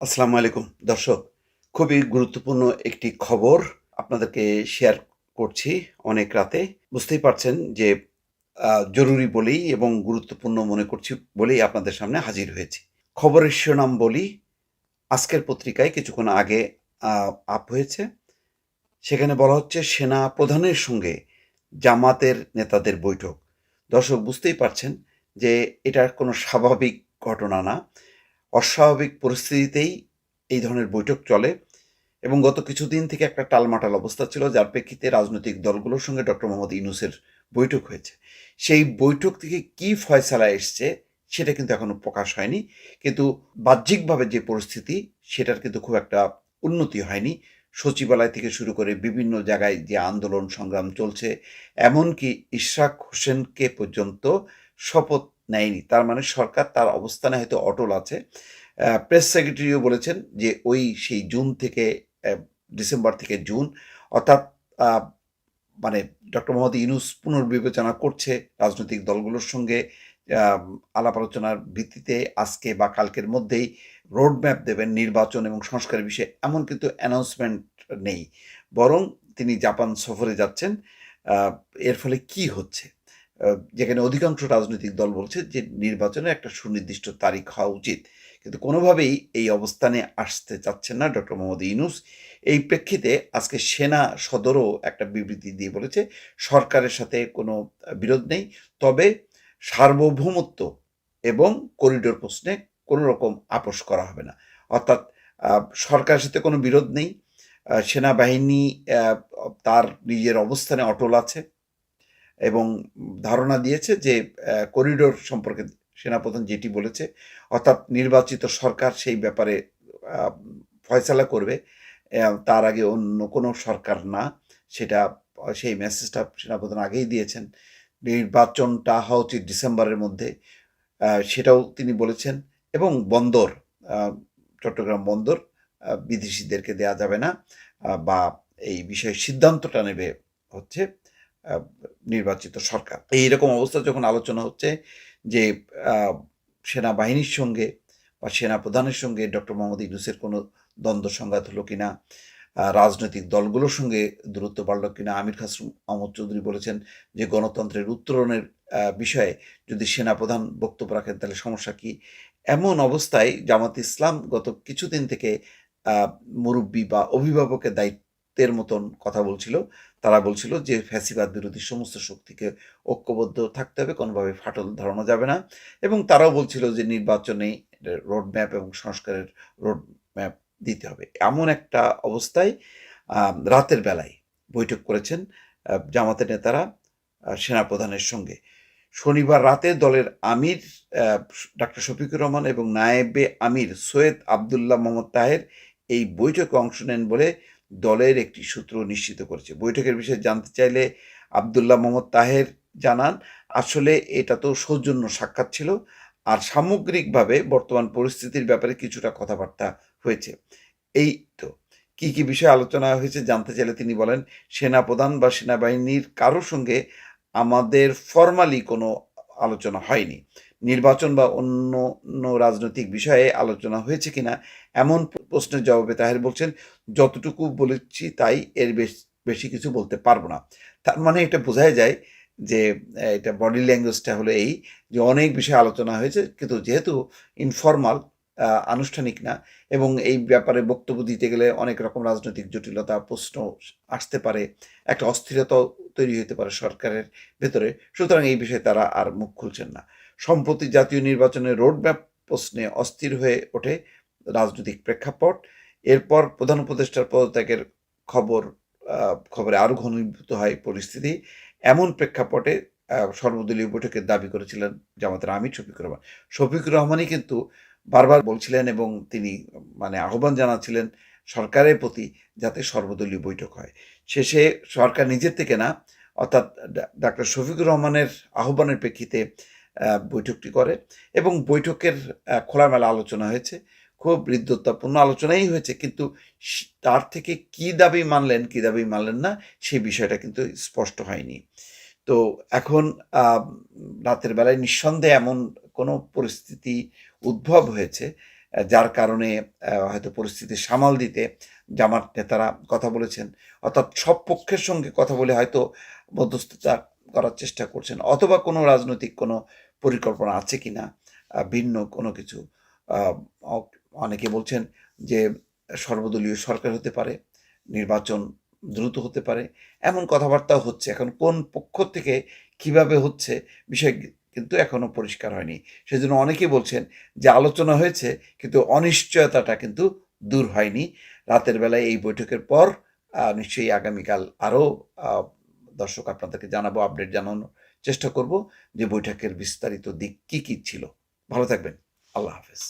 আসসালামু আলাইকুম দর্শক। খুবই গুরুত্বপূর্ণ একটি খবর আপনাদেরকে শেয়ার করছি অনেক রাতে। বুঝতেই পারছেন যে জরুরি বলেই এবং গুরুত্বপূর্ণ মনে করছি বলেই আপনাদের সামনে হাজির হয়েছি। খবরের শিরোনাম বলি, আজকের পত্রিকায় কিছুক্ষণ আগে আ আপ হয়েছে। সেখানে বলা হচ্ছে সেনা প্রধানের সঙ্গে জামাতের নেতাদের বৈঠক। দর্শক বুঝতেই পারছেন যে এটা কোনো স্বাভাবিক ঘটনা না। অস্বাভাবিক পরিস্থিতিতেই এই ধরনের বৈঠক চলে এবং গত কিছুদিন থেকে একটা টালমাটাল অবস্থা ছিল যার প্রেক্ষিতে রাজনৈতিক দলগুলোর সঙ্গে ডক্টর মোহাম্মদ ইউনূসের বৈঠক হয়েছে। সেই বৈঠক থেকে কি ফয়সালা এসছে সেটা কিন্তু এখনো প্রকাশ হয়নি। কিন্তু বাহ্যিকভাবে যে পরিস্থিতি সেটার কিন্তু খুব একটা উন্নতি হয়নি। সচিবালয় থেকে শুরু করে বিভিন্ন জায়গায় যে আন্দোলন সংগ্রাম চলছে, এমনকি ইশরাক হোসেনকে পর্যন্ত শপথ নেয়নি। তার মানে সরকার তার অবস্থানে হয়তো অটল আছে। প্রেস সেক্রেটারিও বলেছেন যে সেই জুন থেকে ডিসেম্বর থেকে জুন অর্থাৎ আ মানে ডক্টর মোহাম্মদ ইউনূস পুনর্বিবেচনা করছে রাজনৈতিক দলগুলোর সঙ্গে আম আলাপ আলোচনার ভিত্তিতে আজকে বা কালকের মধ্যেই রোড ম্যাপ দেবেন নির্বাচন এবং সংস্কারের বিষয়ে এমন কিন্তু অ্যানাউন্সমেন্ট নেই। বরং তিনি জাপান সফরে যাচ্ছেন। আ এর ফলে কি হচ্ছে? আ যেখানে অধিকাংশ রাজনৈতিক দল বলছে যে নির্বাচনের একটা সুনির্দিষ্ট তারিখ হওয়া উচিত। কিন্তু কোনোভাবেই এই অবস্থানে আসতে চাচ্ছেন না ডক্টর মোহাম্মদ ইউনূস। এই প্রেক্ষিতে আজকে সেনা সদরও একটা বিবৃতি দিয়ে বলেছে, সরকারের সাথে কোনো বিরোধ নেই। তবে সার্বভৌমত্ব এবং করিডোর প্রশ্নে কোনো রকম আপোস করা হবে না। অর্থাৎ আ সরকারের সাথে কোনো বিরোধ নেই। সেনাবাহিনী অ্যা তার নিজের অবস্থানে অটল আছে এবং ধারণা দিয়েছে যে করিডোর সম্পর্কে সেনাপ্রধান যেটি বলেছে, অর্থাৎ নির্বাচিত সরকার সেই ব্যাপারে আ ফয়সালা করবে। তার আগে অন্য কোনো সরকার না। সেটা সেই মেসেজটা সেনাপ্রধান আগেই দিয়েছেন। নির্বাচনটা হওয়া উচিত ডিসেম্বরের মধ্যে। সেটাও তিনি বলেছেন এবং বন্দর আ চট্টগ্রাম বন্দর বিদেশীদেরকে দেয়া যাবে না। বা এই বিষয়ে সিদ্ধান্তটা নেবে হচ্ছে আ নির্বাচিত সরকার। এইরকম অবস্থা যখন আলোচনা হচ্ছে যে আ সেনাবাহিনীর সঙ্গে বা সেনাপ্রধানের সঙ্গে ডক্টর মোহাম্মদ ইউনূসের কোনো দ্বন্দ্ব সংঘাত হলো কিনা, রাজনৈতিক দলগুলোর সঙ্গে দূরত্ব বাড়লো কিনা। আমির খাসরু মাহমুদ চৌধুরী বলেছেন যে গণতন্ত্রের উত্তরণের বিষয়ে যদি সেনাপ্রধান বক্তব্য রাখেন তাহলে সমস্যা কি? এমন অবস্থায় জামাত ইসলাম গত কিছুদিন থেকে আ মুরুব্বি বা অভিভাবকের দায়িত্বের মতন কথা বলছিল। তারা বলছিল যে ফ্যাসিবাদ বিরোধী সমস্ত শক্তিকে ঐক্যবদ্ধ থাকতে হবে, কোনোভাবে ফাটল ধরানো যাবে না এবং তারাও বলছিল যে নির্বাচনে রোড ম্যাপ এবং সংস্কারের রোড ম্যাপ দিতে হবে। এমন একটা অবস্থায় রাতের বেলায় বৈঠক করেছেন জামাতের নেতারা সেনাপ্রধানের সঙ্গে। শনিবার রাতে দলের আমির অ্যা ডাক্তার শফিকুর রহমান এবং নায়েবে আমির সৈয়দ আবদুল্লাহ মোহাম্মদ তাহের এই বৈঠকে অংশ নেন বলে দলের একটি সূত্র নিশ্চিত করেছে। বৈঠকের বিষয়ে জানতে চাইলে আবদুল্লাহ মোহাম্মদ তাহের জানান, "আসলে এটা তো সৌজন্য সাক্ষাৎ ছিল। আর সামগ্রিকভাবে বর্তমান পরিস্থিতির ব্যাপারে কিছুটা কথাবার্তা হয়েছে।" এই তো। কি বিষয়ে আলোচনা হয়েছে জানতে চাইলে তিনি বলেন, "সেনাপ্রধান বা সেনাবাহিনীর কারো সঙ্গে আমাদের ফরমালি কোনো আলোচনা হয়নি। নির্বাচন বা অন্য রাজনৈতিক বিষয়ে আলোচনা হয়েছে কিনা এমন প্রশ্নের জবাবে তাহের বলছেন, "যতটুকু বলেছি তাই, এর বেশি কিছু বলতে পারব না।" তার মানে এটা বোঝাই যায় যে এটা বডি ল্যাঙ্গুয়েজটা হলো এই যে অনেক বিষয়ে আলোচনা হয়েছে। কিন্তু যেহেতু ইনফরমাল আনুষ্ঠানিক না এবং এই ব্যাপারে বক্তব্য দিতে গেলে অনেক রকম রাজনৈতিক জটিলতা, প্রশ্ন আসতে পারে। একটা অস্থিরতাও তৈরি হতে পারে সরকারের ভেতরে। সুতরাং এই বিষয়ে তারা আর মুখ খুলছেন না। সম্প্রতি জাতীয় নির্বাচনের রোডম্যাপ প্রশ্নে অস্থির হয়ে ওঠে রাজনৈতিক প্রেক্ষাপট। এরপর প্রধান উপদেষ্টার পদত্যাগের খবর আ খবরে আরো ঘনীভূত হয় পরিস্থিতি। এমন প্রেক্ষাপটে সর্বদলীয় বৈঠকের দাবি করেছিলেন জামাতের আমির শফিকুর রহমান। শফিকুর রহমানই কিন্তু বারবার বলছিলেন এবং তিনি মানে আহ্বান জানাচ্ছিলেন সরকারের প্রতি যাতে সর্বদলীয় বৈঠক হয়। শেষে সরকার নিজের থেকে না, অর্থাৎ ডাক্তার শফিকুর রহমানের আহ্বানের প্রেক্ষিতে বৈঠকটি করে এবং বৈঠকের খোলামেলা আলোচনা হয়েছে। খুব হৃদ্যতাপূর্ণ আলোচনাই হয়েছে। কিন্তু তার থেকে কি দাবি মানলেন, কি দাবি মানলেন না সেই বিষয়টা কিন্তু স্পষ্ট হয়নি। তো এখন রাতের বেলায় নিঃসন্দেহে এমন কোনো পরিস্থিতি উদ্ভব হয়েছে যার কারণে হয়তো পরিস্থিতি সামাল দিতে জামাত নেতারা কথা বলেছেন। অর্থাৎ সব পক্ষের সঙ্গে কথা বলে হয়তো মধ্যস্থতা করার চেষ্টা করছেন, অথবা কোনো রাজনৈতিক কোনো পরিকল্পনা আছে কিনা ভিন্ন কোনো কিছু। আহ, অনেকে বলছেন যে সর্বদলীয় সরকার হতে পারে, নির্বাচন দ্রুত হতে পারে, এমন কথাবার্তাও হচ্ছে। এখন কোন পক্ষ থেকে কিভাবে হচ্ছে বিষয় কিন্তু এখনো পরিষ্কার হয়নি। সেজন্য অনেকেই বলছেন যে আলোচনা হয়েছে, কিন্তু অনিশ্চয়তাটা কিন্তু দূর হয়নি। রাতের বেলায় এই বৈঠকের পর নিশ্চয়ই আগামীকাল আরও দর্শক আপনাদেরকে জানাবো, আপডেট জানানোর চেষ্টা করব যে বৈঠকের বিস্তারিত দিক কি কি ছিল। ভালো থাকবেন। আল্লাহ হাফেজ।